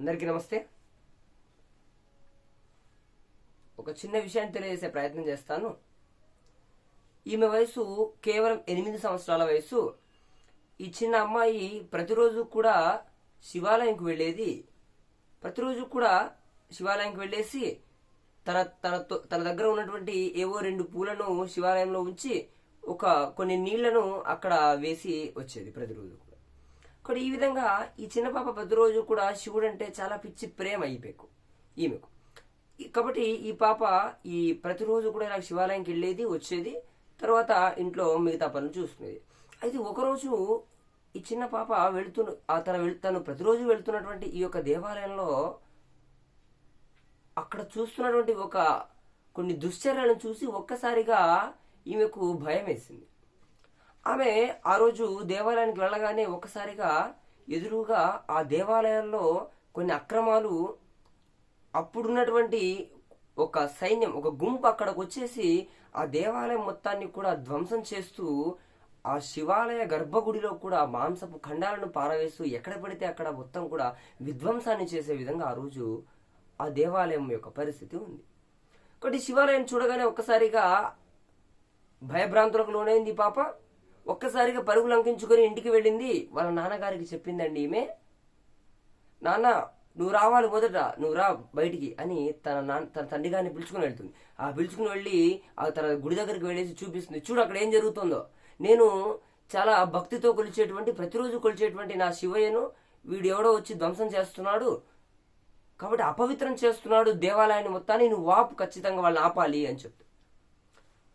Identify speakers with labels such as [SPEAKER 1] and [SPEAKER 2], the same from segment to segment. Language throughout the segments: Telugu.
[SPEAKER 1] అందరికీ నమస్తే. ఒక చిన్న విషయాన్ని తెలియజేసే ప్రయత్నం చేస్తాను. ఈమె వయసు కేవలం 8 సంవత్సరాల వయసు. ఈ చిన్న అమ్మాయి ప్రతిరోజు కూడా శివాలయంకి వెళ్ళేది. ప్రతిరోజు కూడా శివాలయంకి వెళ్ళేసి తన దగ్గర ఉన్నటువంటి ఏవో 2 పూలను శివాలయంలో ఉంచి కొన్ని నీళ్లను అక్కడ వేసి వచ్చేది ప్రతిరోజు కూడా. కానీ ఈ విధంగా ఈ చిన్న పాప ప్రతిరోజు కూడా శివుడు అంటే చాలా పిచ్చి ప్రేమ అయిపోయాకు ఈమెకు. కాబట్టి ఈ పాప ప్రతిరోజు కూడా ఇలా శివాలయంకి వెళ్ళేది వచ్చేది, తర్వాత ఇంట్లో మిగతా పనులు చూసుకునేది. అయితే ఒకరోజు ఈ చిన్న పాప తను ప్రతిరోజు వెళ్తున్నటువంటి ఈ యొక్క దేవాలయంలో అక్కడ చూస్తున్నటువంటి కొన్ని దుశ్చర్యలను చూసి ఒక్కసారిగా ఈమెకు భయం వేసింది. ఆమె ఆ రోజు దేవాలయానికి వెళ్ళగానే ఒక్కసారిగా ఎదురుగా ఆ దేవాలయంలో కొన్ని అక్రమాలు, అప్పుడున్నటువంటి ఒక సైన్యం, ఒక గుంపు అక్కడికి వచ్చేసి ఆ దేవాలయం మొత్తాన్ని కూడా ధ్వంసం చేస్తూ ఆ శివాలయ గర్భగుడిలో కూడా మాంసపు ఖండాలను పారవేస్తూ ఎక్కడ పడితే అక్కడ మొత్తం కూడా విధ్వంసాన్ని చేసే విధంగా ఆ రోజు ఆ దేవాలయం యొక్క పరిస్థితి ఉంది. కాబట్టి శివాలయం చూడగానే ఒక్కసారిగా భయభ్రాంతులకు లోనైంది ఈ పాప. ఒక్కసారిగా పరుగు లంకించుకొని ఇంటికి వెళ్ళింది. వాళ్ళ నాన్నగారికి చెప్పిందండి ఈమె, నాన్న నువ్వు రావాలి, మొదట నువ్వు రా బయటికి అని తన తండ్రి గారిని పిలుచుకుని వెళ్తుంది. ఆ పిలుచుకుని వెళ్ళి తన గుడి దగ్గరికి వెళ్ళేసి చూపిస్తుంది. చూడు అక్కడ ఏం జరుగుతుందో. నేను చాలా భక్తితో ప్రతిరోజు కొలిచేటువంటి నా శివయ్యను వీడు ఎవడో వచ్చి ధ్వంసం చేస్తున్నాడు, కాబట్టి అపవిత్రం చేస్తున్నాడు దేవాలయాన్ని మొత్తాన్ని, నువ్వు వాపు, ఖచ్చితంగా వాళ్ళని ఆపాలి అని చెప్తాడు.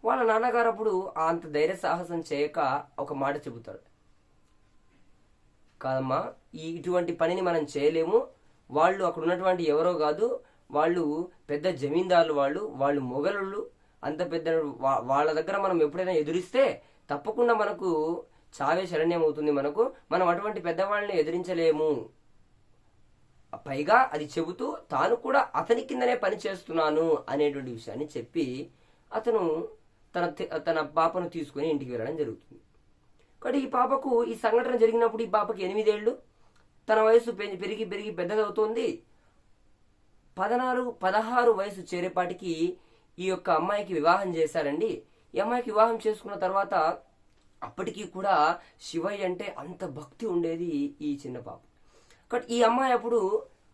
[SPEAKER 1] వాళ్ళ నాన్నగారు అప్పుడు అంత ధైర్య సాహసం చేయక ఒక మాట చెబుతాడు, కాదమ్మా ఇటువంటి పనిని మనం చేయలేము, వాళ్ళు అక్కడ ఉన్నటువంటి ఎవరో కాదు, వాళ్ళు పెద్ద జమీందారులు, వాళ్ళు మొగలు, అంత పెద్ద వాళ్ళ దగ్గర మనం ఎప్పుడైనా ఎదురిస్తే తప్పకుండా మనకు చావే శరణ్యం అవుతుంది. మనం అటువంటి పెద్దవాళ్ళని ఎదిరించలేము. పైగా అది చెబుతూ తాను కూడా అతని కిందనే పని చేస్తున్నాను అనేటువంటి విషయాన్ని చెప్పి అతను తన పాపను తీసుకుని ఇంటికి వెళ్ళడం జరుగుతుంది. కాబట్టి ఈ పాపకు ఈ సంఘటన జరిగినప్పుడు ఈ పాపకి 8 ఏళ్ళు. తన వయసు పెరిగి పెద్దదవుతోంది. 16 వయసు చేరేపాటికి ఈ యొక్క అమ్మాయికి వివాహం చేశారండి. ఈ అమ్మాయికి వివాహం చేసుకున్న తర్వాత అప్పటికీ కూడా శివయ్య అంటే అంత భక్తి ఉండేది ఈ చిన్న పాప. కాబట్టి ఈ అమ్మాయి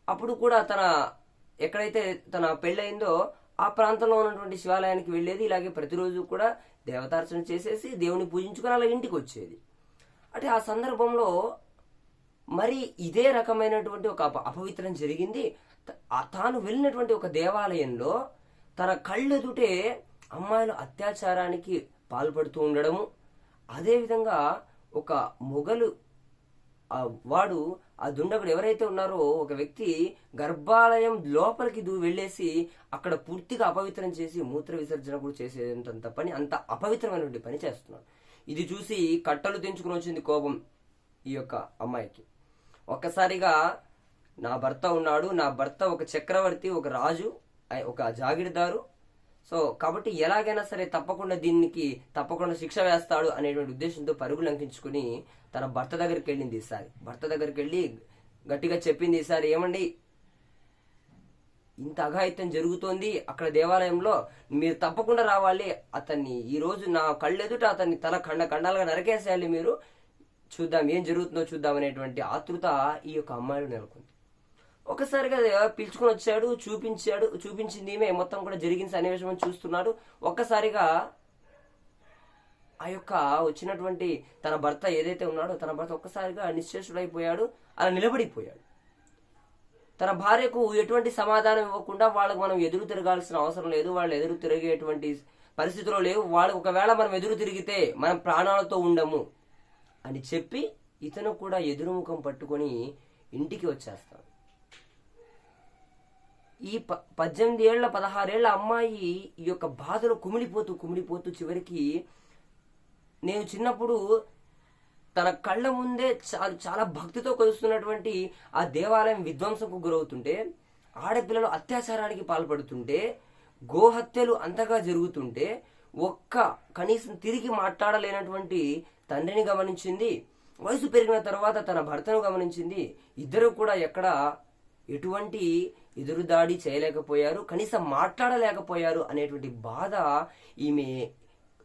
[SPEAKER 1] అప్పుడు కూడా ఎక్కడైతే తన పెళ్ళయిందో ఆ ప్రాంతంలో ఉన్నటువంటి శివాలయానికి వెళ్ళేది. ఇలాగే ప్రతిరోజు కూడా దేవతార్చన చేసేసి దేవుని పూజించుకొని అలా ఇంటికి వచ్చేది. అంటే ఆ సందర్భంలో మరి ఇదే రకమైనటువంటి ఒక అపవిత్రం జరిగింది. తాను వెళ్ళినటువంటి ఒక దేవాలయంలో తన కళ్ళెదుటే అమ్మాయిలు అత్యాచారానికి పాల్పడుతూ ఉండడము, అదేవిధంగా ఒక మొగలు వాడు ఆ దుండగుడు ఎవరైతే ఉన్నారో ఒక వ్యక్తి గర్భాలయం లోపలికి వెళ్ళేసి అక్కడ పూర్తిగా అపవిత్రం చేసి మూత్ర విసర్జన కూడా చేసేంత పని, అంత అపవిత్రమైనటువంటి పని చేస్తున్నాడు. ఇది చూసి కట్టలు తెంచుకుని వచ్చింది కోపం ఈ యొక్క అమ్మాయికి. ఒక్కసారిగా నా భర్త ఉన్నాడు, నా భర్త ఒక చక్రవర్తి, ఒక రాజు, ఒక జాగిరిదారు, సో కాబట్టి ఎలాగైనా సరే తప్పకుండా శిక్ష వేస్తాడు అనేటువంటి ఉద్దేశంతో పరుగు లంకించుకుని తన భర్త దగ్గరికి వెళ్ళింది. ఈసారి భర్త దగ్గరికి వెళ్ళి గట్టిగా చెప్పింది, ఈసారి ఏమండి ఇంత అఘాయిత్యం జరుగుతోంది అక్కడ దేవాలయంలో, మీరు తప్పకుండా రావాలి, అతన్ని ఈ రోజు నా కళ్ళెదుట అతన్ని తల ఖండాలుగా నరకేసేయాలి, మీరు చూద్దాం ఏం జరుగుతుందో చూద్దాం అనేటువంటి ఆతృత ఈ యొక్క అమ్మాయిలు నెలకొంది. ఒకసారిగా పిలుచుకుని వచ్చాడు, చూపించింది ఈమె, మొత్తం కూడా జరిగిన సన్నివేశం చూస్తున్నాడు. ఒక్కసారిగా ఆ యొక్క వచ్చినటువంటి తన భర్త ఏదైతే ఉన్నాడో తన భర్త ఒక్కసారిగా నిశ్చేషుడైపోయాడు, అలా నిలబడిపోయాడు. తన భార్యకు ఎటువంటి సమాధానం ఇవ్వకుండా వాళ్ళకు మనం ఎదురు తిరగాల్సిన అవసరం లేదు, వాళ్ళు ఎదురు తిరిగేటువంటి పరిస్థితిలో లేవు, వాళ్ళు ఒకవేళ మనం ఎదురు తిరిగితే మనం ప్రాణాలతో ఉండము అని చెప్పి ఇతను కూడా ఎదురుముఖం పట్టుకొని ఇంటికి వచ్చేస్తాడు. ఈ 18 ఏళ్ల 16 ఏళ్ల అమ్మాయి ఈ యొక్క బాధలో కుమిలిపోతూ చివరికి, నేను చిన్నప్పుడు తన కళ్ళ ముందే చాలా భక్తితో కొలుస్తున్నటువంటి ఆ దేవాలయం విధ్వంసంకు గురవుతుంటే, ఆడపిల్లలు అత్యాచారానికి పాల్పడుతుంటే, గోహత్యలు అంతగా జరుగుతుంటే కనీసం తిరిగి మాట్లాడలేనటువంటి తండ్రిని గమనించింది. వయసు పెరిగిన తర్వాత తన భర్తను గమనించింది. ఇద్దరు కూడా ఎక్కడ ఎటువంటి ఎదురుదాడి చేయలేకపోయారు, కనీసం మాట్లాడలేకపోయారు అనేటువంటి బాధ ఈమె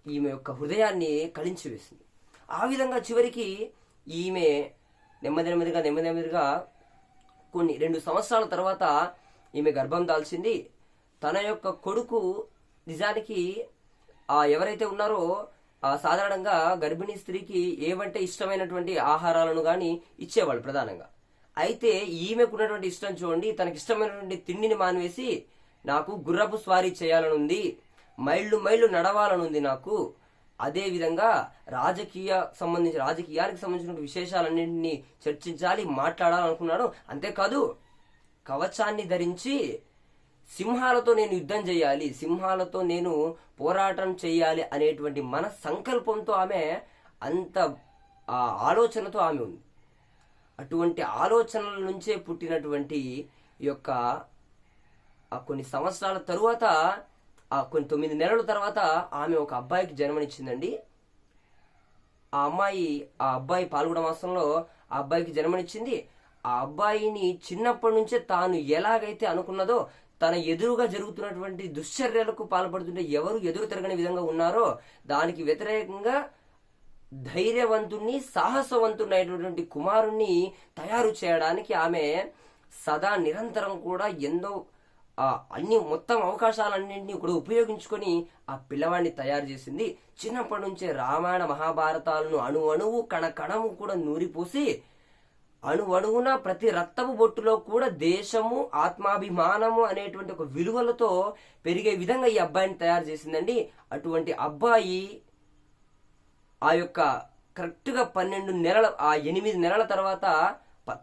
[SPEAKER 1] ఈమె యొక్క హృదయాన్ని కలించివేసింది. ఆ విధంగా చివరికి ఈమె నెమ్మదిగా కొన్ని 2 సంవత్సరాల తర్వాత ఈమె గర్భం దాల్చింది. తన యొక్క కొడుకు నిజానికి ఎవరైతే ఉన్నారో సాధారణంగా గర్భిణీ స్త్రీకి ఏవంటే ఇష్టమైనటువంటి ఆహారాలను గాని ఇచ్చేవాళ్ళు ప్రధానంగా. అయితే ఈమెకున్నటువంటి ఇష్టం చూడండి, తనకి ఇష్టమైనటువంటి తిండిని మానివేసి నాకు గుర్రపు స్వారీ చేయాలనుంది, మైళ్ళు నడవాలనుంది నాకు, అదే విధంగా రాజకీయానికి సంబంధించిన విశేషాలన్నింటినీ చర్చించాలి, మాట్లాడాలనుకున్నాడు. అంతేకాదు కవచాన్ని ధరించి సింహాలతో నేను యుద్ధం చేయాలి, సింహాలతో నేను పోరాటం చేయాలి అనేటువంటి మన సంకల్పంతో ఆమె అంత ఆలోచనతో ఆమె ఉంది. అటువంటి ఆలోచనల నుంచే పుట్టినటువంటి ఈ యొక్క కొన్ని సంవత్సరాల తరువాత కొన్ని 9 నెలల తర్వాత ఆమె ఒక అబ్బాయికి జన్మనిచ్చిందండి. ఆ అబ్బాయి పాల్గొన మాసంలో ఆ అబ్బాయికి జన్మనిచ్చింది. ఆ అబ్బాయిని చిన్నప్పటి నుంచే తాను ఎలాగైతే అనుకున్నదో, తన ఎదురుగా జరుగుతున్నటువంటి దుశ్చర్యలకు పాల్పడుతుంటే ఎవరు ఎదురు తిరగని విధంగా ఉన్నారో దానికి వ్యతిరేకంగా ధైర్యవంతుణ్ణి, సాహసవంతుడైనటువంటి కుమారుణ్ణి తయారు చేయడానికి ఆమె సదా నిరంతరం కూడా ఎంతో మొత్తం అవకాశాలన్నింటినీ కూడా ఉపయోగించుకొని ఆ పిల్లవాడిని తయారు చేసింది. చిన్నప్పటి నుంచే రామాయణ మహాభారతాలను అణువు కణము కూడా నూరిపోసి అణువున ప్రతి రక్తపు బొట్టులో కూడా దేశము, ఆత్మాభిమానము అనేటువంటి ఒక విలువలతో పెరిగే విధంగా ఈ అబ్బాయిని తయారు చేసిందండి. అటువంటి అబ్బాయి ఆ యొక్క కరెక్ట్ గా 8 నెలల తర్వాత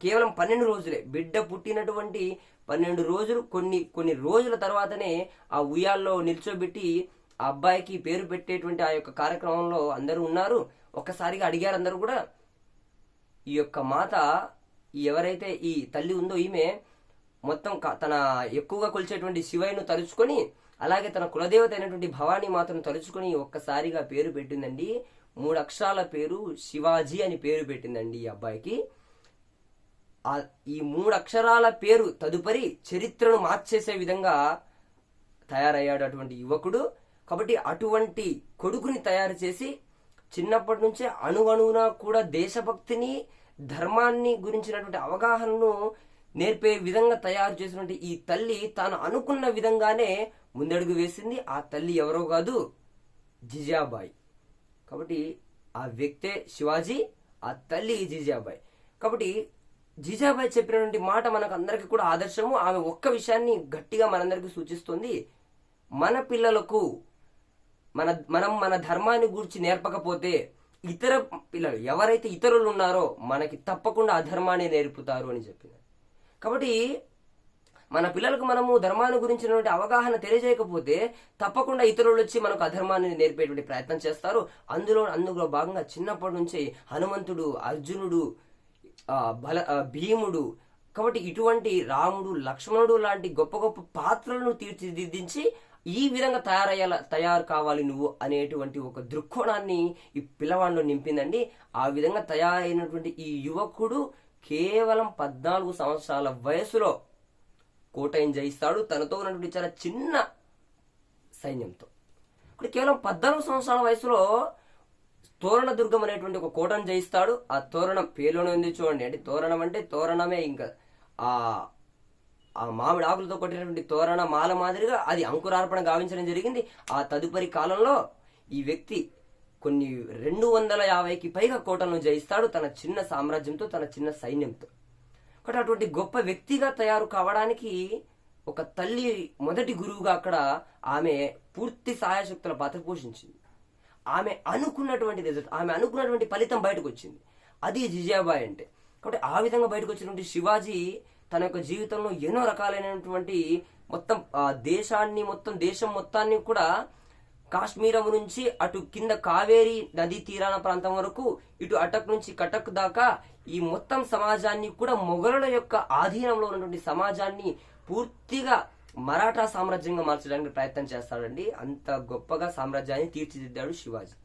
[SPEAKER 1] కేవలం 12 రోజులే, బిడ్డ పుట్టినటువంటి 12 రోజులు కొన్ని రోజుల తర్వాతనే ఆ ఉయ్యాల్లో నిల్చోబెట్టి ఆ అబ్బాయికి పేరు పెట్టేటువంటి ఆ యొక్క కార్యక్రమంలో అందరూ ఉన్నారు. ఒక్కసారిగా అడిగారు అందరూ కూడా. ఈ యొక్క మాత, ఎవరైతే ఈ తల్లి ఉందో, ఈమె మొత్తం తన ఎక్కువగా కొలిచేటువంటి శివయ్యను తలుచుకొని, అలాగే తన కులదేవత అయినటువంటి భవానీ మాతను తలుచుకొని ఒక్కసారిగా పేరు పెట్టిందండి. 3 అక్షరాల పేరు శివాజీ అని పేరు పెట్టిందండి ఈ అబ్బాయికి. ఈ 3 అక్షరాల పేరు తదుపరి చరిత్రను మార్చేసే విధంగా తయారయ్యాడు అటువంటి యువకుడు. కాబట్టి అటువంటి కొడుకుని తయారు చేసి చిన్నప్పటి నుంచే అణువున కూడా దేశభక్తిని, ధర్మాన్ని గురించినటువంటి అవగాహనను నేర్పే విధంగా తయారు చేసినటువంటి ఈ తల్లి తాను అనుకున్న విధంగానే ముందడుగు వేసింది. ఆ తల్లి ఎవరో కాదు, జిజాబాయి. కాబట్టి ఆ వ్యక్తే శివాజీ, ఆ తల్లి జిజాబాయి. కాబట్టి జిజాబాయి చెప్పినటువంటి మాట మనకు అందరికీ కూడా ఆదర్శము. ఆమె ఒక్క విషయాన్ని గట్టిగా మనందరికీ సూచిస్తుంది. మన పిల్లలకు మనం మన ధర్మాన్ని గురించి నేర్పకపోతే ఇతర పిల్లలు ఎవరైతే ఇతరులు ఉన్నారో మనకి తప్పకుండా అధర్మాన్ని నేర్పుతారు అని చెప్పింది. కాబట్టి మన పిల్లలకు మనము ధర్మాన్ని గురించినటువంటి అవగాహన తెలియజేయకపోతే తప్పకుండా ఇతరులు వచ్చి మనకు అధర్మాన్ని నేర్పేటువంటి ప్రయత్నం చేస్తారు. అందులో భాగంగా చిన్నప్పటి నుంచి హనుమంతుడు, అర్జునుడు, భీముడు, కాబట్టి ఇటువంటి రాముడు, లక్ష్మణుడు లాంటి గొప్ప గొప్ప పాత్రలను తీర్చిదిద్దించి ఈ విధంగా తయారు కావాలి నువ్వు అనేటువంటి ఒక దృక్కోణాన్ని ఈ పిల్లవాడిలో నింపిందండి. ఆ విధంగా తయారైనటువంటి ఈ యువకుడు కేవలం 14 సంవత్సరాల వయసులో కోటైన్ జయిస్తాడు, తనతో ఉన్నటువంటి చాలా చిన్న సైన్యంతో. ఇప్పుడు కేవలం 14 సంవత్సరాల వయసులో తోరణ దుర్గం అనేటువంటి ఒక కోటను జయిస్తాడు. ఆ తోరణం పేరులోనే ఉంది చూడండి. అంటే తోరణం అంటే తోరణమే, ఇంకా ఆ మామిడి ఆకులతో కొట్టినటువంటి తోరణ మాల మాదిరిగా అది అంకురార్పణ గావించడం జరిగింది. ఆ తదుపరి కాలంలో ఈ వ్యక్తి కొన్ని 250కి పైగా కోటలను జయిస్తాడు తన చిన్న సామ్రాజ్యంతో, తన చిన్న సైన్యంతో. కాబట్టి అటువంటి గొప్ప వ్యక్తిగా తయారు కావడానికి ఒక తల్లి మొదటి గురువుగా అక్కడ ఆమె పూర్తి సహాయశక్తుల పాత్ర పోషించింది. ఆమె అనుకున్నటువంటి రిజల్ట్, ఆమె అనుకున్నటువంటి ఫలితం బయటకు వచ్చింది. అది జిజాబాయి అంటే. కాబట్టి ఆ విధంగా బయటకు వచ్చినటువంటి శివాజీ తన యొక్క జీవితంలో ఎన్నో రకాలైనటువంటి దేశం మొత్తాన్ని కూడా కాశ్మీరం నుంచి అటు కింద కావేరీ నదీ తీరాన ప్రాంతం వరకు, ఇటు అటక్ నుంచి కటక్ దాకా ఈ మొత్తం సమాజాన్ని కూడా మొఘలుల యొక్క ఆధీనంలో ఉన్నటువంటి సమాజాన్ని పూర్తిగా మరాఠా సామ్రాజ్యంగా మార్చడానికి ప్రయత్నం చేస్తాడండి. అంత గొప్పగా సామ్రాజ్యాన్ని తీర్చిదిద్దాడు శివాజీ.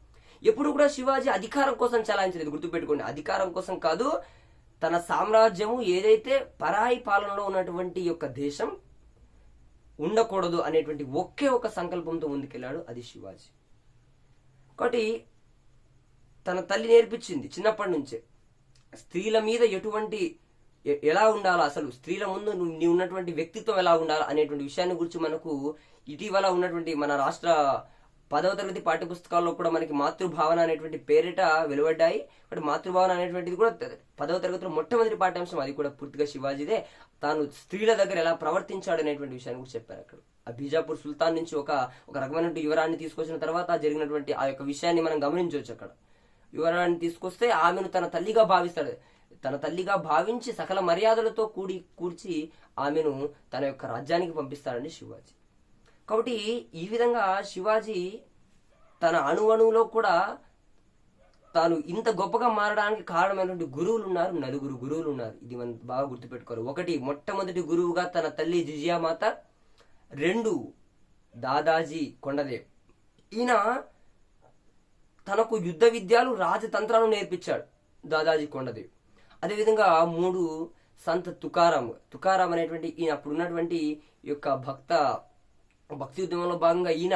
[SPEAKER 1] ఎప్పుడు కూడా శివాజీ అధికారం కోసం చలాయించలేదు, గుర్తుపెట్టుకోండి. అధికారం కోసం కాదు, తన సామ్రాజ్యము ఏదైతే పరాయి పాలనలో ఉన్నటువంటి యొక్క దేశం ఉండకూడదు అనేటువంటి ఒకే ఒక సంకల్పంతో ముందుకెళ్ళాడు, అది శివాజీ. కాబట్టి తన తల్లి నేర్పించింది చిన్నప్పటి నుంచే స్త్రీల మీద ఎలా ఉండాలో, అసలు స్త్రీల ముందు నీ ఉన్నటువంటి వ్యక్తిత్వం ఎలా ఉండాలి అనేటువంటి విషయాన్ని గురించి మనకు ఇటీవల ఉన్నటువంటి మన రాష్ట్ర 10వ తరగతి పాఠ్యపుస్తకాల్లో కూడా మనకి మాతృభావన అనేటువంటి పేరిట వెలువడ్డాయి. బట్ మాతృభావన అనేటువంటిది కూడా 10వ తరగతిలో మొట్టమొదటి పాఠ్యాంశం, అది కూడా పూర్తిగా శివాజీదే. తాను స్త్రీల దగ్గర ఎలా ప్రవర్తించాడు అనేటువంటి విషయాన్ని కూడా చెప్పారు అక్కడ. ఆ బీజాపూర్ సుల్తాన్ నుంచి ఒక రకమైన యువరాన్ని తీసుకొచ్చిన తర్వాత జరిగినటువంటి ఆ యొక్క విషయాన్ని మనం గమనించవచ్చు. అక్కడ యువరాన్ని తీసుకొస్తే ఆమెను తన తల్లిగా భావిస్తాడు. తన తల్లిగా భావించి సకల మర్యాదలతో కూర్చి ఆమెను తన యొక్క రాజ్యానికి పంపిస్తాడండి శివాజీ. కాబట్టి ఈ విధంగా శివాజీ తన అణువులో కూడా తాను ఇంత గొప్పగా మారడానికి కారణమైనటువంటి గురువులు ఉన్నారు, 4 గురువులు ఉన్నారు. ఇది మనం బాగా గుర్తుపెట్టుకోవాలి. 1 మొట్టమొదటి గురువుగా తన తల్లి జిజియామాత, 2 దాదాజీ కొండదేవ్. ఈయన తనకు యుద్ధ విద్యలు రాజతంత్రాలను నేర్పించాడు దాదాజీ కొండదేవ్. అదేవిధంగా 3 సంత్ తుకారాం అనేటువంటి ఈయన అప్పుడు ఉన్నటువంటి యొక్క భక్తి ఉద్యమంలో భాగంగా ఈయన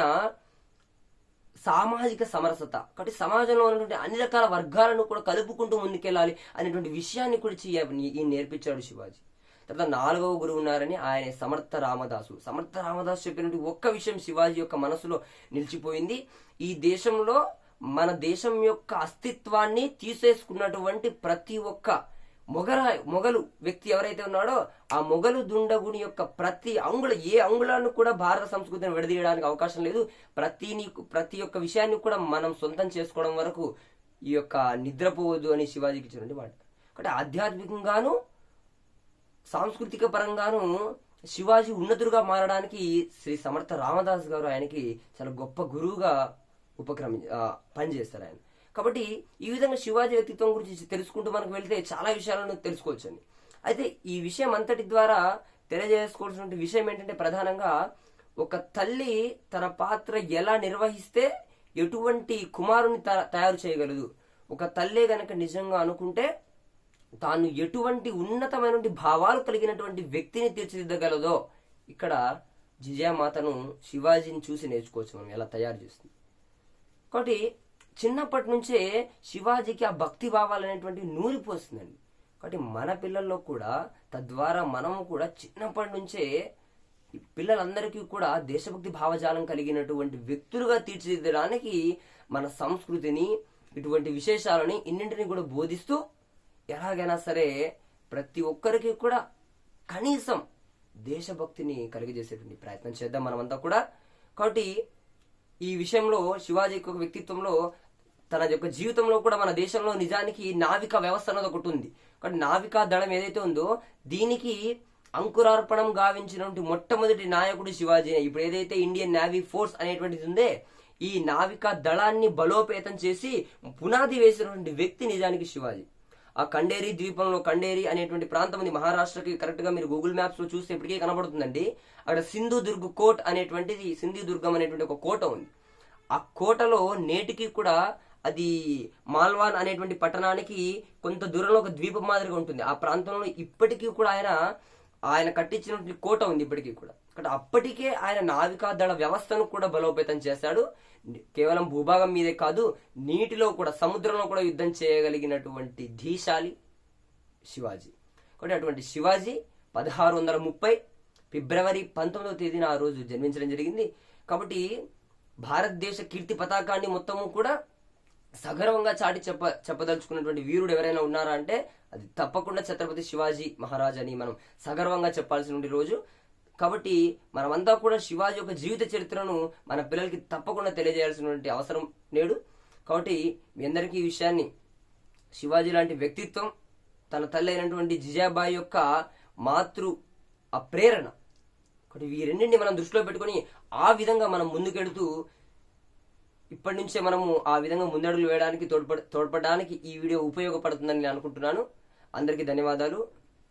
[SPEAKER 1] సామాజిక సమరసత, కాబట్టి సమాజంలో ఉన్నటువంటి అన్ని రకాల వర్గాలను కూడా కలుపుకుంటూ ముందుకెళ్ళాలి అనేటువంటి విషయాన్ని కూడా ఈయన నేర్పించాడు శివాజీ. తర్వాత 4వ గురువు ఉన్నారని ఆయన సమర్థ రామదాసు చెప్పినటువంటి ఒక్క విషయం శివాజీ యొక్క మనసులో నిలిచిపోయింది. ఈ దేశంలో మన దేశం యొక్క అస్తిత్వాన్ని తీసేసుకున్నటువంటి ప్రతి ఒక్క మొఘలు వ్యక్తి ఎవరైతే ఉన్నాడో ఆ మొఘలు దుండగుని యొక్క ప్రతి అంగుళాన్ని కూడా భారత సంస్కృతిని విడదీయడానికి అవకాశం లేదు. ప్రతి ఒక్క విషయాన్ని కూడా మనం సొంతం చేసుకోవడం వరకు ఈ యొక్క నిద్రపోవద్దు అని శివాజీకి ఇచ్చినటువంటి మాట. కాబట్టి ఆధ్యాత్మికంగాను సాంస్కృతిక పరంగాను శివాజీ ఉన్నతుడుగా మారడానికి శ్రీ సమర్థ రామదాస్ గారు ఆయనకి చాలా గొప్ప గురువుగా పనిచేస్తారు ఆయన. కాబట్టి ఈ విధంగా శివాజీ వ్యక్తిత్వం గురించి తెలుసుకుంటూ మనకు వెళ్తే చాలా విషయాలను తెలుసుకోవచ్చండి. అయితే ఈ విషయం అంతటి ద్వారా తెలియజేసుకోవాల్సిన విషయం ఏంటంటే, ప్రధానంగా ఒక తల్లి తన పాత్ర ఎలా నిర్వహిస్తే ఎటువంటి కుమారుని తయారు చేయగలదు, ఒక తల్లే గనక నిజంగా అనుకుంటే తాను ఎటువంటి ఉన్నతమైనటువంటి భావాలు కలిగినటువంటి వ్యక్తిని తీర్చిదిద్దగలదో ఇక్కడ జిజియామాతను శివాజీని చూసి నేర్చుకోవచ్చు మనం ఎలా తయారు చేస్తుంది. కాబట్టి చిన్నప్పటి నుంచే శివాజీకి ఆ భక్తి భావాలు అనేటువంటి నూరిపోస్తుందండి. కాబట్టి మన పిల్లల్లో కూడా తద్వారా మనము కూడా చిన్నప్పటి నుంచే పిల్లలందరికీ కూడా దేశభక్తి భావజాలం కలిగినటువంటి వ్యక్తులుగా తీర్చిదిద్దడానికి మన సంస్కృతిని, ఇటువంటి విశేషాలని ఇన్నింటినీ కూడా బోధిస్తూ ఎలాగైనా సరే ప్రతి ఒక్కరికి కూడా కనీసం దేశభక్తిని కలిగజేసేటువంటి ప్రయత్నం చేద్దాం మనమంతా కూడా. కాబట్టి ఈ విషయంలో శివాజీ యొక్క వ్యక్తిత్వంలో తన యొక్క జీవితంలో కూడా మన దేశంలో నిజానికి నావికా వ్యవస్థ అన్నది ఒకటి ఉంది. కాబట్టి నావికా దళం ఏదైతే ఉందో దీనికి అంకురార్పణం గావించినటువంటి మొట్టమొదటి నాయకుడు శివాజీ. ఇప్పుడు ఏదైతే ఇండియన్ నేవీ ఫోర్స్ అనేటువంటిది ఉందే, ఈ నావికా దళాన్ని బలోపేతం చేసి పునాది వేసినటువంటి వ్యక్తి నిజానికి శివాజీ. ఆ కండేరి ద్వీపంలో, కండేరి అనేటువంటి ప్రాంతం ఉంది మహారాష్ట్రకి, కరెక్ట్ గా మీరు గూగుల్ మ్యాప్స్ లో చూస్తే ఇప్పటికే కనబడుతుందండి. అక్కడ సింధుదుర్గం అనేటువంటి ఒక కోట ఉంది. ఆ కోటలో నేటికి కూడా అది మాల్వాన్ అనేటువంటి పట్టణానికి కొంత దూరంలో ఒక ద్వీపం మాదిరిగా ఉంటుంది. ఆ ప్రాంతంలో ఇప్పటికీ కూడా ఆయన కట్టించినటువంటి కోట ఉంది ఇప్పటికీ కూడా. ఇక్కడ అప్పటికే ఆయన నావికా దళ వ్యవస్థను కూడా బలోపేతం చేశాడు. కేవలం భూభాగం మీదే కాదు, నీటిలో కూడా, సముద్రంలో కూడా యుద్ధం చేయగలిగినటువంటి ధీశాలి శివాజీ. కాబట్టి అటువంటి శివాజీ 1630 ఫిబ్రవరి 19వ తేదీన ఆ రోజు జన్మించడం జరిగింది. కాబట్టి భారతదేశ కీర్తి పతాకాన్ని మొత్తము కూడా సగర్వంగా చాటి చెప్పదలుచుకున్నటువంటి వీరుడు ఎవరైనా ఉన్నారా అంటే అది తప్పకుండా ఛత్రపతి శివాజీ మహారాజ్ అని మనం సగర్వంగా చెప్పాల్సిన రోజు. కాబట్టి మనమంతా కూడా శివాజీ యొక్క జీవిత చరిత్రను మన పిల్లలకి తప్పకుండా తెలియజేయాల్సినటువంటి అవసరం నేడు. కాబట్టి మీ అందరికీ ఈ విషయాన్ని, శివాజీ లాంటి వ్యక్తిత్వం, తన తల్లి అయినటువంటి జిజాబాయి యొక్క ఆ ప్రేరణ, కాబట్టి ఈ రెండింటిని మనం దృష్టిలో పెట్టుకుని ఆ విధంగా మనం ముందుకెడుతూ ఇప్పటి నుంచే మనము ఆ విధంగా ముందడుగులు వేయడానికి తోడ్పడడానికి ఈ వీడియో ఉపయోగపడుతుందని నేను అనుకుంటున్నాను. అందరికీ ధన్యవాదాలు.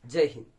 [SPEAKER 1] జై హింద్.